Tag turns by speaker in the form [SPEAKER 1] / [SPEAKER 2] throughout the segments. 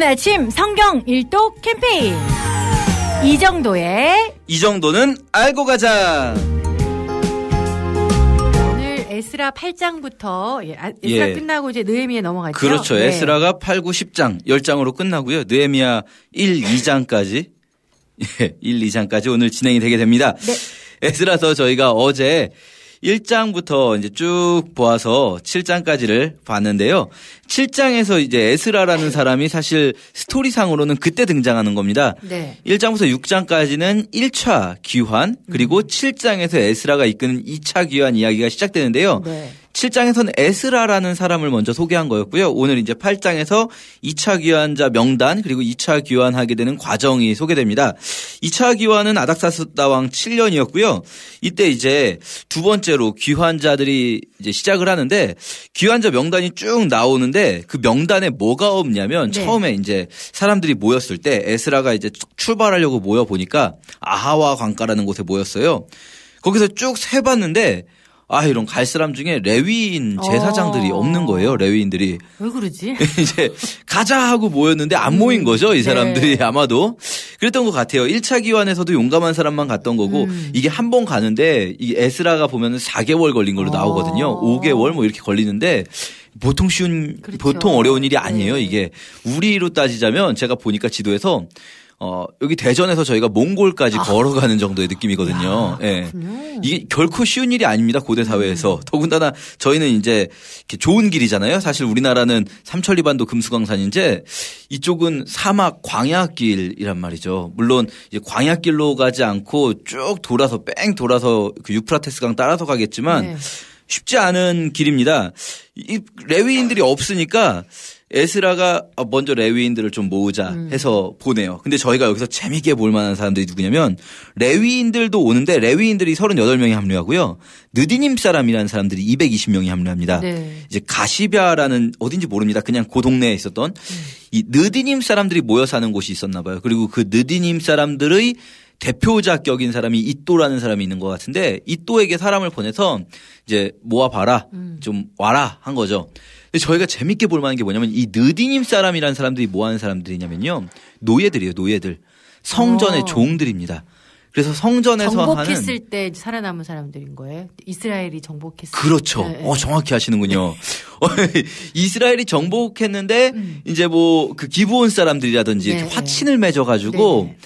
[SPEAKER 1] 아침 성경 일독 캠페인
[SPEAKER 2] 이 정도는 알고 가자.
[SPEAKER 1] 오늘 에스라 8장부터 에스라 끝나고 이제 느헤미야 넘어갔죠.
[SPEAKER 2] 그렇죠. 네. 에스라가 8, 9, 10장 10장으로 끝나고요. 느헤미야 1, 2장까지 1, 2장까지 오늘 진행이 되게 됩니다.
[SPEAKER 1] 네.
[SPEAKER 2] 에스라서 저희가 어제 1장부터 이제 쭉 보아서 7장까지를 봤는데요. 7장에서 이제 에스라라는 사람이 사실 스토리상으로는 그때 등장하는 겁니다.
[SPEAKER 1] 네.
[SPEAKER 2] 1장부터 6장까지는 1차 귀환, 그리고 7장에서 에스라가 이끄는 2차 귀환 이야기가 시작되는데요.
[SPEAKER 1] 네.
[SPEAKER 2] 7장에서는 에스라라는 사람을 먼저 소개한 거였고요. 오늘 이제 8장에서 2차 귀환자 명단 그리고 2차 귀환하게 되는 과정이 소개됩니다. 2차 귀환은 아닥사스다 왕 7년이었고요. 이때 이제 두 번째로 귀환자들이 이제 시작을 하는데 귀환자 명단이 쭉 나오는데 그 명단에 뭐가 없냐면
[SPEAKER 1] 네.
[SPEAKER 2] 처음에 이제 사람들이 모였을 때 에스라가 이제 출발하려고 모여 보니까 아하와 강가라는 곳에 모였어요. 거기서 쭉 세봤는데 이런 갈 사람 중에 레위인 제사장들이 없는 거예요. 레위인들이.
[SPEAKER 1] 왜 그러지?
[SPEAKER 2] 이제 가자 하고 모였는데 안 모인 거죠. 이 사람들이
[SPEAKER 1] 네.
[SPEAKER 2] 아마도. 그랬던 것 같아요. 1차 기환에서도 용감한 사람만 갔던 거고 이게 한 번 가는데 이 에스라가 보면은 4개월 걸린 걸로 나오거든요. 5개월 뭐 이렇게 걸리는데 보통
[SPEAKER 1] 그렇죠.
[SPEAKER 2] 보통 어려운 일이 아니에요. 이게 우리로 따지자면 제가 보니까 지도에서 여기 대전에서 저희가 몽골까지 걸어가는 정도의 느낌이거든요. 예. 이게 결코 쉬운 일이 아닙니다. 고대 사회에서. 더군다나 저희는 이제 이렇게 좋은 길이잖아요. 사실 우리나라는 삼천리반도 금수강산인데 이쪽은 사막 광야길이란 말이죠. 물론 이제 광야길로 가지 않고 쭉 돌아서 뺑 돌아서 그 유프라테스 강 따라서 가겠지만
[SPEAKER 1] 네.
[SPEAKER 2] 쉽지 않은 길입니다. 이 레위인들이 없으니까 에스라가 먼저 레위인들을 좀 모으자 해서 보내요. 근데 저희가 여기서 재밌게 볼 만한 사람들이 누구냐면 레위인들도 오는데 레위인들이 38명이 합류하고요. 느디님 사람이라는 사람들이 220명이 합류합니다.
[SPEAKER 1] 네.
[SPEAKER 2] 이제 가시비아라는 어딘지 모릅니다. 그냥 그 동네에 있었던 이 느디님 사람들이 모여 사는 곳이 있었나 봐요. 그리고 그 느디님 사람들의 대표자격인 사람이 이또라는 사람이 있는 것 같은데 이또에게 사람을 보내서 이제 모아봐라 좀 와라 한 거죠. 근데 저희가 재밌게 볼 만한 게 뭐냐면 이 느디님 사람이라는 사람들이 뭐 하는 사람들이냐면요. 노예들이에요. 노예들. 성전의 종들입니다. 그래서 성전에서
[SPEAKER 1] 정복했을 때 살아남은 사람들인 거예요. 이스라엘이 정복했을 때.
[SPEAKER 2] 그렇죠.
[SPEAKER 1] 네.
[SPEAKER 2] 정확히 하시는군요. 이스라엘이 정복했는데 이제 뭐 그 기브온 사람들이라든지
[SPEAKER 1] 네.
[SPEAKER 2] 이렇게 화친을 맺어가지고
[SPEAKER 1] 네.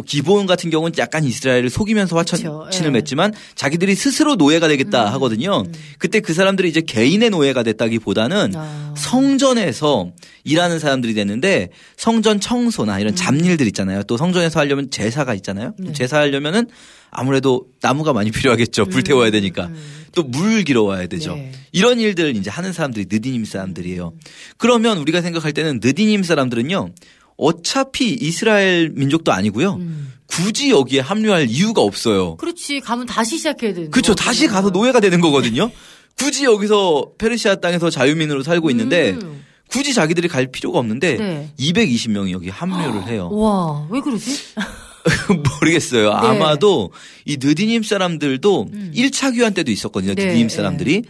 [SPEAKER 2] 기브온 같은 경우는 약간 이스라엘을 속이면서 화친을 맺지만 자기들이 스스로 노예가 되겠다 하거든요. 그때 그 사람들이 이제 개인의 노예가 됐다기보다는 성전에서 일하는 사람들이 됐는데 성전 청소나 이런 잡일들 있잖아요. 또 성전에서 하려면 제사가 있잖아요. 제사하려면은 아무래도 나무가 많이 필요하겠죠. 불 태워야 되니까. 또 물 길어와야 되죠.
[SPEAKER 1] 네.
[SPEAKER 2] 이런 일들 이제 하는 사람들이 느디님 사람들이에요. 그러면 우리가 생각할 때는 느디님 사람들은요. 어차피 이스라엘 민족도 아니고요. 굳이 여기에 합류할 이유가 없어요.
[SPEAKER 1] 그렇지. 가면 다시 시작해야 되는
[SPEAKER 2] 그렇죠. 다시 가서 노예가 되는 거거든요. 굳이 여기서 페르시아 땅에서 자유민으로 살고 있는데 굳이 자기들이 갈 필요가 없는데
[SPEAKER 1] 네.
[SPEAKER 2] 220명이 여기 합류를 해요.
[SPEAKER 1] 와, 왜 그러지?
[SPEAKER 2] 모르겠어요.
[SPEAKER 1] 네.
[SPEAKER 2] 아마도 이 느디님 사람들도 1차 귀환 때도 있었거든요.
[SPEAKER 1] 네.
[SPEAKER 2] 느디님 사람들이.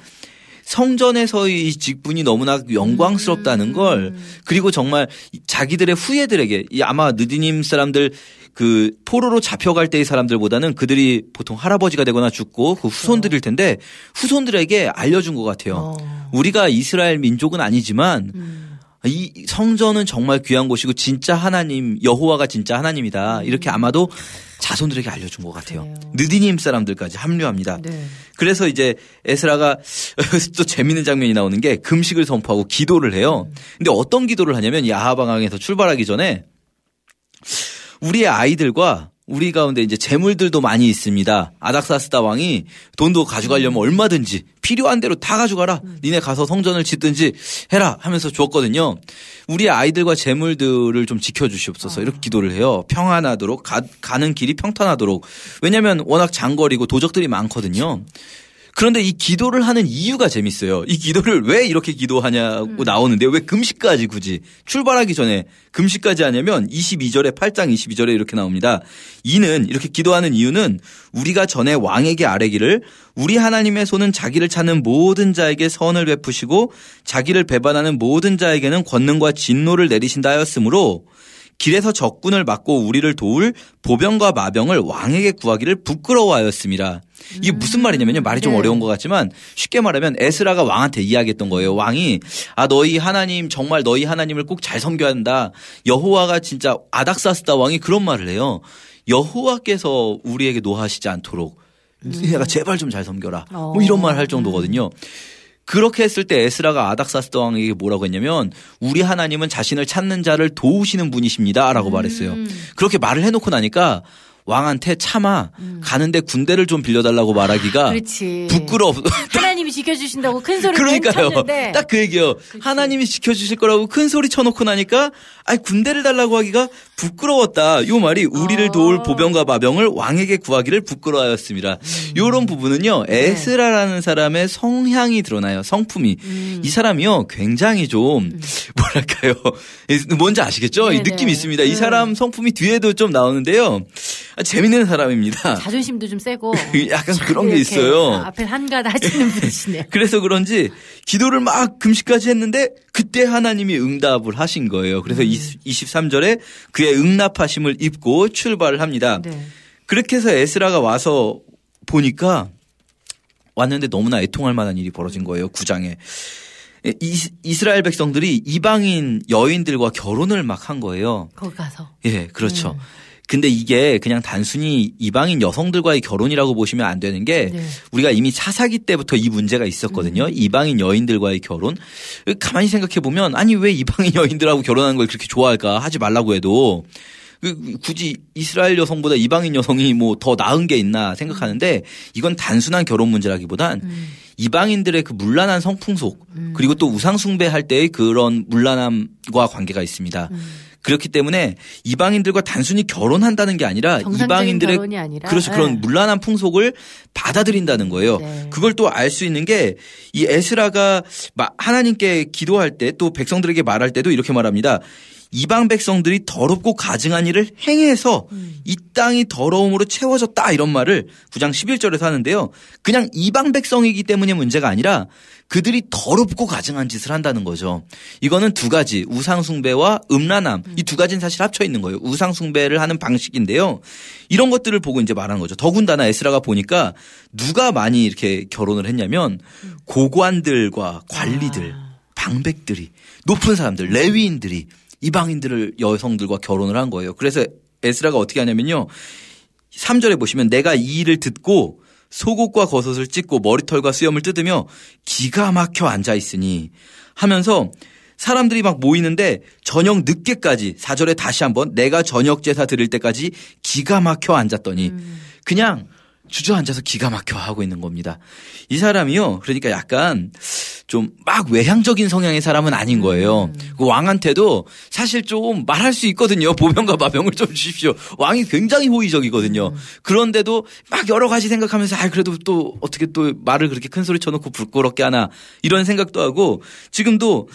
[SPEAKER 2] 성전에서의 직분이 너무나 영광스럽다는 걸 그리고 정말 자기들의 후예들에게 아마 느디님 사람들 그 포로로 잡혀갈 때의 사람들보다는 그들이 보통 할아버지가 되거나 죽고 그 후손들일 텐데 후손들에게 알려준 것 같아요. 우리가 이스라엘 민족은 아니지만 이 성전은 정말 귀한 곳이고 진짜 하나님 여호와가 진짜 하나님이다. 이렇게 아마도 자손들에게 알려준 것 같아요.
[SPEAKER 1] 그래요.
[SPEAKER 2] 느디님 사람들까지 합류합니다.
[SPEAKER 1] 네.
[SPEAKER 2] 그래서 이제 에스라가 또 재밌는 장면이 나오는 게 금식을 선포하고 기도를 해요. 근데 어떤 기도를 하냐면 이 아하방항에서 출발하기 전에 우리의 아이들과 우리 가운데 이제 재물들도 많이 있습니다. 아닥사스다 왕이 돈도 가져가려면 얼마든지 필요한 대로 다 가져가라. 니네 가서 성전을 짓든지 해라 하면서 주었거든요. 우리의 아이들과 재물들을 좀 지켜주시옵소서 이렇게 기도를 해요. 평안하도록 가는 길이 평탄하도록. 왜냐하면 워낙 장거리고 도적들이 많거든요. 그런데 이 기도를 하는 이유가 재밌어요. 이 기도를 왜 이렇게 기도하냐고 나오는데 왜 금식까지 굳이 출발하기 전에 금식까지 하냐면 22절에 8장 22절에 이렇게 나옵니다. 이는 이렇게 기도하는 이유는 우리가 전에 왕에게 아뢰기를 우리 하나님의 손은 자기를 찾는 모든 자에게 선을 베푸시고 자기를 배반하는 모든 자에게는 권능과 진노를 내리신다 하였으므로 길에서 적군을 막고 우리를 도울 보병과 마병을 왕에게 구하기를 부끄러워하였습니다. 이게 무슨 말이냐면요. 말이 좀 어려운 것 같지만 쉽게 말하면 에스라가 왕한테 이야기했던 거예요. 왕이 너희 하나님 정말 너희 하나님을 꼭 잘 섬겨야 한다. 여호와가 진짜 아닥사스다 왕이 그런 말을 해요. 여호와께서 우리에게 노하시지 않도록 내가 제발 좀 잘 섬겨라. 뭐 이런 말 할 정도거든요. 그렇게 했을 때 에스라가 아닥사스다 왕에게 뭐라고 했냐면 우리 하나님은 자신을 찾는 자를 도우시는 분이십니다 라고 말했어요. 그렇게 말을 해놓고 나니까 왕한테 차마 가는데 군대를 좀 빌려달라고 말하기가
[SPEAKER 1] 그렇지.
[SPEAKER 2] 부끄러워.
[SPEAKER 1] 하나님이 지켜주신다고 큰 소리
[SPEAKER 2] 그러니까요.
[SPEAKER 1] 쳤는데
[SPEAKER 2] 딱 그 얘기예요. 그치. 하나님이 지켜주실 거라고 큰 소리 쳐놓고 나니까 군대를 달라고 하기가 부끄러웠다. 요 말이 우리를 도울 보병과 마병을 왕에게 구하기를 부끄러워하였습니다. 요런 부분은요. 에스라라는 사람의 성향이 드러나요. 성품이. 이 사람이요. 굉장히 좀 뭐랄까요. 뭔지 아시겠죠? 이 느낌이 있습니다. 이 사람 성품이 뒤에도 좀 나오는데요. 재밌는 사람입니다.
[SPEAKER 1] 자존심도 좀 세고
[SPEAKER 2] 약간 그런 게 있어요.
[SPEAKER 1] 앞에 한가다 하시는 분이시네요.
[SPEAKER 2] 그래서 그런지 기도를 막 금식까지 했는데 그때 하나님이 응답을 하신 거예요. 그래서 23절에 그의 응답하심을 입고 출발을 합니다. 네. 그렇게 해서 에스라가 와서 보니까 왔는데 너무나 애통할 만한 일이 벌어진 거예요. 9장에. 이스라엘 백성들이 이방인 여인들과 결혼을 막 한 거예요.
[SPEAKER 1] 거기 가서.
[SPEAKER 2] 예, 그렇죠. 근데 이게 그냥 단순히 이방인 여성들과의 결혼이라고 보시면 안 되는 게 우리가 이미 사사기 때부터 이 문제가 있었거든요. 이방인 여인들과의 결혼. 가만히 생각해 보면 아니 왜 이방인 여인들하고 결혼하는 걸 그렇게 좋아할까 하지 말라고 해도 굳이 이스라엘 여성보다 이방인 여성이 뭐 더 나은 게 있나 생각하는데 이건 단순한 결혼 문제라기보단 이방인들의 그 문란한 성풍속 그리고 또 우상 숭배할 때의 그런 문란함과 관계가 있습니다. 그렇기 때문에 이방인들과 단순히 결혼한다는 게 아니라 이방인들의 그렇죠. 그런 문란한 풍속을 받아들인다는 거예요. 네. 그걸 또 알 수 있는 게 이 에스라가 하나님께 기도할 때 또 백성들에게 말할 때도 이렇게 말합니다. 이방 백성들이 더럽고 가증한 일을 행해서 이 땅이 더러움으로 채워졌다 이런 말을 9장 11절에서 하는데요. 그냥 이방 백성이기 때문에 문제가 아니라 그들이 더럽고 가증한 짓을 한다는 거죠. 이거는 두 가지 우상 숭배와 음란함 이 두 가지는 사실 합쳐 있는 거예요. 우상 숭배를 하는 방식인데요. 이런 것들을 보고 이제 말하는 거죠. 더군다나 에스라가 보니까 누가 많이 이렇게 결혼을 했냐면 고관들과 관리들, 방백들이 높은 사람들, 레위인들이 이방인들을 여성들과 결혼을 한 거예요. 그래서 에스라가 어떻게 하냐면요. 3절에 보시면 내가 이 일을 듣고 속옷과 겉옷을 찢고 머리털과 수염을 뜯으며 기가 막혀 앉아 있으니 하면서 사람들이 막 모이는데 저녁 늦게까지 4절에 다시 한번 내가 저녁 제사 드릴 때까지 기가 막혀 앉았더니 그냥 주저앉아서 기가 막혀 하고 있는 겁니다. 이 사람이요. 그러니까 약간 좀 막 외향적인 성향의 사람은 아닌 거예요. 그 왕한테도 사실 좀 말할 수 있거든요. 보병과 마병을 좀 주십시오. 왕이 굉장히 호의적이거든요. 그런데도 막 여러 가지 생각하면서 그래도 또 어떻게 또 말을 그렇게 큰 소리 쳐놓고 부끄럽게 하나 이런 생각도 하고 지금도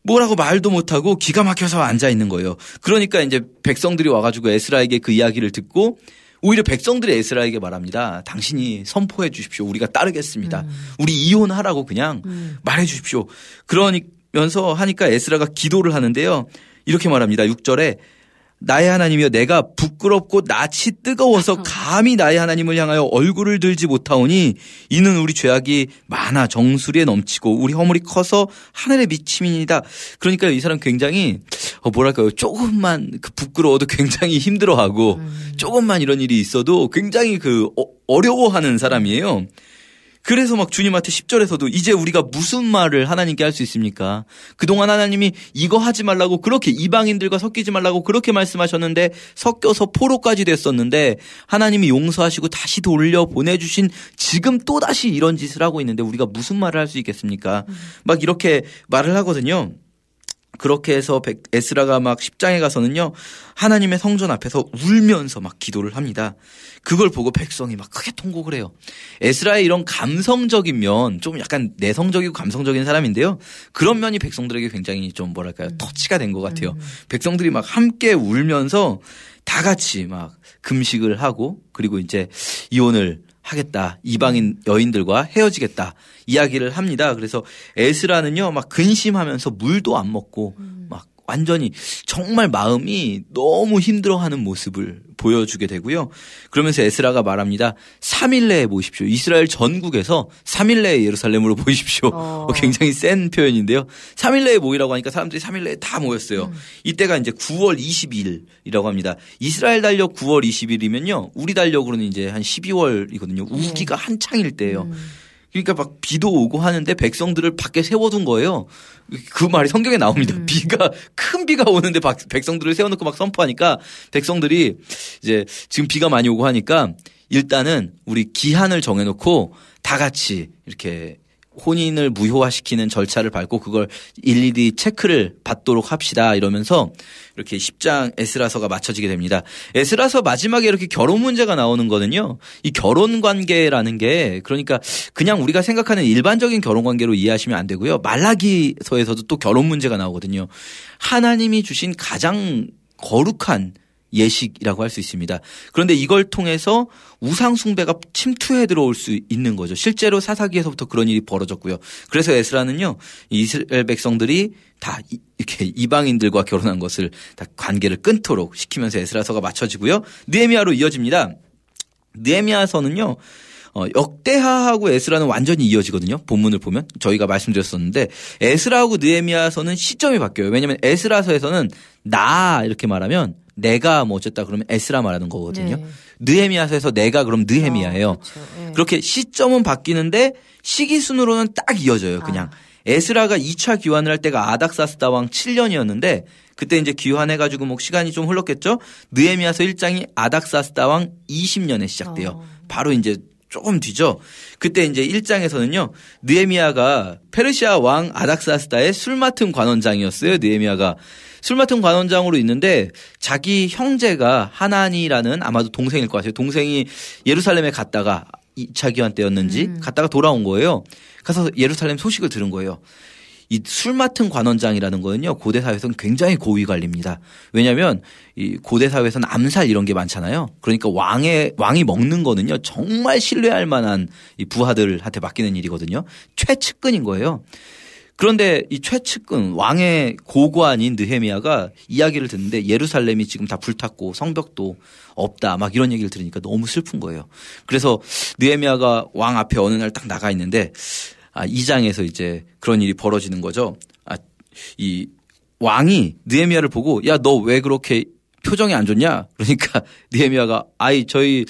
[SPEAKER 2] 뭐라고 말도 못하고 기가 막혀서 앉아 있는 거예요. 그러니까 이제 백성들이 와가지고 에스라에게 그 이야기를 듣고 오히려 백성들이 에스라에게 말합니다. 당신이 선포해 주십시오. 우리가 따르겠습니다. 우리 이혼하라고 그냥 말해 주십시오. 그러면서 하니까 에스라가 기도를 하는데요. 이렇게 말합니다. 6절에 나의 하나님이여 내가 부끄럽고 낯이 뜨거워서 감히 나의 하나님을 향하여 얼굴을 들지 못하오니 이는 우리 죄악이 많아 정수리에 넘치고 우리 허물이 커서 하늘에 미침이니이다. 그러니까 이 사람 굉장히 뭐랄까요. 조금만 부끄러워도 굉장히 힘들어하고 조금만 이런 일이 있어도 굉장히 어려워하는 사람이에요. 그래서 막 주님한테 10절에서도 이제 우리가 무슨 말을 하나님께 할 수 있습니까? 그동안 하나님이 이거 하지 말라고 그렇게 이방인들과 섞이지 말라고 그렇게 말씀하셨는데 섞여서 포로까지 됐었는데 하나님이 용서하시고 다시 돌려 보내주신 지금 또다시 이런 짓을 하고 있는데 우리가 무슨 말을 할 수 있겠습니까? 막 이렇게 말을 하거든요. 그렇게 해서 에스라가 막 10장에 가서는요, 하나님의 성전 앞에서 울면서 막 기도를 합니다. 그걸 보고 백성이 막 크게 통곡을 해요. 에스라의 이런 감성적인 면, 좀 약간 내성적이고 감성적인 사람인데요. 그런 면이 백성들에게 굉장히 좀 뭐랄까요, 터치가 된 것 같아요. 백성들이 막 함께 울면서 다 같이 막 금식을 하고, 그리고 이제 이혼을 하겠다. 이방인 여인들과 헤어지겠다. 이야기를 합니다. 그래서 에스라는요, 막 근심하면서 물도 안 먹고, 막 완전히 정말 마음이 너무 힘들어하는 모습을 보여주게 되고요. 그러면서 에스라가 말합니다. 3일 내에 모이십시오. 이스라엘 전국에서 3일 내에 예루살렘으로 모이십시오. 굉장히 센 표현인데요. 3일 내에 모이라고 하니까 사람들이 3일 내에 다 모였어요. 이때가 이제 9월 20일이라고 합니다. 이스라엘 달력 9월 20일이면요. 우리 달력으로는 이제 한 12월이거든요. 우기가 한창일 때예요. 그러니까 막 비도 오고 하는데 백성들을 밖에 세워둔 거예요. 그 말이 성경에 나옵니다. 큰 비가 오는데 백성들을 세워놓고 막 선포하니까 백성들이 이제 지금 비가 많이 오고 하니까 일단은 우리 기한을 정해놓고 다 같이 이렇게 혼인을 무효화시키는 절차를 밟고 그걸 일일이 체크를 받도록 합시다 이러면서 이렇게 10장 에스라서가 맞춰지게 됩니다. 에스라서 마지막에 이렇게 결혼 문제가 나오는 거는요. 이 결혼 관계라는 게 그러니까 그냥 우리가 생각하는 일반적인 결혼 관계로 이해하시면 안 되고요. 말라기서에서도 또 결혼 문제가 나오거든요. 하나님이 주신 가장 거룩한 예식이라고 할 수 있습니다. 그런데 이걸 통해서 우상 숭배가 침투해 들어올 수 있는 거죠. 실제로 사사기에서부터 그런 일이 벌어졌고요. 그래서 에스라는요, 이스라엘 백성들이 다 이렇게 이방인들과 결혼한 것을 다 관계를 끊도록 시키면서 에스라서가 맞춰지고요. 느헤미야로 이어집니다. 느헤미야서는요, 역대하하고 에스라는 완전히 이어지거든요. 본문을 보면 저희가 말씀드렸었는데 에스라하고 느헤미야서는 시점이 바뀌어요. 왜냐하면 에스라서에서는 나 이렇게 말하면 내가 뭐 어쨌다 그러면 에스라 말하는 거거든요. 네. 느헤미야서에서 내가 그럼 느헤미야예요. 그렇죠. 네. 그렇게 시점은 바뀌는데 시기순으로는 딱 이어져요. 그냥 에스라가 2차 귀환을 할 때가 아닥사스다 왕 7년이었는데 그때 이제 귀환해가지고 뭐 시간이 좀 흘렀겠죠. 느헤미야서 1장이 아닥사스다 왕 20년에 시작돼요. 바로 이제 조금 뒤죠. 그때 이제 1장에서는요. 느헤미야가 페르시아 왕 아닥사스다의 술 맡은 관원장이었어요. 느헤미야가. 술 맡은 관원장으로 있는데 자기 형제가 하나니라는 아마도 동생일 것 같아요. 동생이 예루살렘에 갔다가 2차 기환 때였는지 갔다가 돌아온 거예요. 가서 예루살렘 소식을 들은 거예요. 이 술 맡은 관원장이라는 거는요. 고대 사회에서는 굉장히 고위 관리입니다. 왜냐하면 이 고대 사회에서는 암살 이런 게 많잖아요. 그러니까 왕이 먹는 거는요. 정말 신뢰할 만한 이 부하들한테 맡기는 일이거든요. 최측근인 거예요. 그런데 이 최측근 왕의 고관인 느헤미야가 이야기를 듣는데 예루살렘이 지금 다 불탔고 성벽도 없다 막 이런 얘기를 들으니까 너무 슬픈 거예요. 그래서 느헤미야가 왕 앞에 어느 날 딱 나가 있는데 2장에서 이제 그런 일이 벌어지는 거죠. 이 왕이 느헤미야를 보고 야, 너 왜 그렇게 표정이 안 좋냐? 그러니까 느헤미야가 저희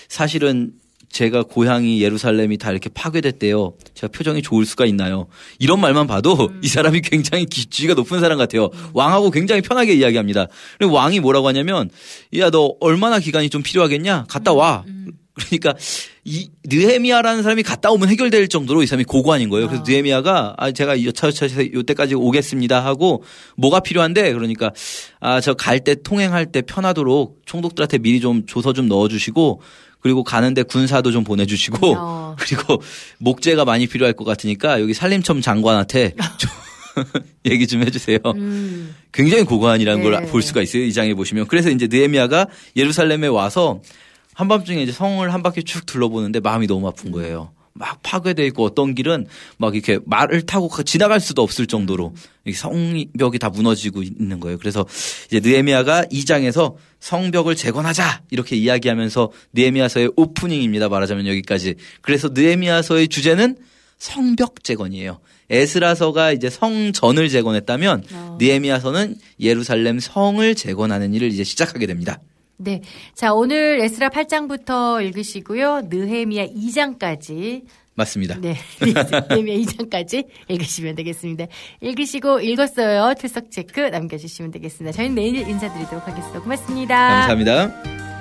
[SPEAKER 2] 사실은 제가 고향이 예루살렘이 다 이렇게 파괴됐대요. 제가 표정이 좋을 수가 있나요? 이런 말만 봐도 이 사람이 굉장히 지위가 높은 사람 같아요. 왕하고 굉장히 편하게 이야기합니다. 그리고 왕이 뭐라고 하냐면 야, 너 얼마나 기간이 좀 필요하겠냐? 갔다 와. 그러니까 이 느헤미야라는 사람이 갔다 오면 해결될 정도로 이 사람이 고관인 거예요. 그래서 느헤미야가 제가 여차저차 요때까지 오겠습니다 하고 뭐가 필요한데 그러니까 저 갈 때 통행할 때 편하도록 총독들한테 미리 좀 조서 좀 넣어주시고 그리고 가는데 군사도 좀 보내주시고 그리고 목재가 많이 필요할 것 같으니까 여기 산림청 장관한테 좀 얘기 좀 해주세요. 굉장히 고관이라는 걸 볼 수가 있어요. 이 장에 보시면. 그래서 이제 느헤미야가 예루살렘에 와서 한밤중에 이제 성을 한 바퀴 쭉 둘러보는데 마음이 너무 아픈 거예요. 막 파괴되어 있고 어떤 길은 막 이렇게 말을 타고 지나갈 수도 없을 정도로 성벽이 다 무너지고 있는 거예요. 그래서 이제 느헤미야가 2장에서 성벽을 재건하자 이렇게 이야기하면서 느헤미야서의 오프닝입니다. 말하자면 여기까지. 그래서 느헤미야서의 주제는 성벽 재건이에요. 에스라서가 이제 성전을 재건했다면 느헤미야서는 예루살렘 성을 재건하는 일을 이제 시작하게 됩니다.
[SPEAKER 1] 네. 자, 오늘 에스라 8장부터 읽으시고요. 느헤미야 2장까지.
[SPEAKER 2] 맞습니다.
[SPEAKER 1] 네. 느헤미야 2장까지 읽으시면 되겠습니다. 읽으시고 읽었어요. 출석 체크 남겨주시면 되겠습니다. 저희는 내일 인사드리도록 하겠습니다. 고맙습니다.
[SPEAKER 2] 감사합니다.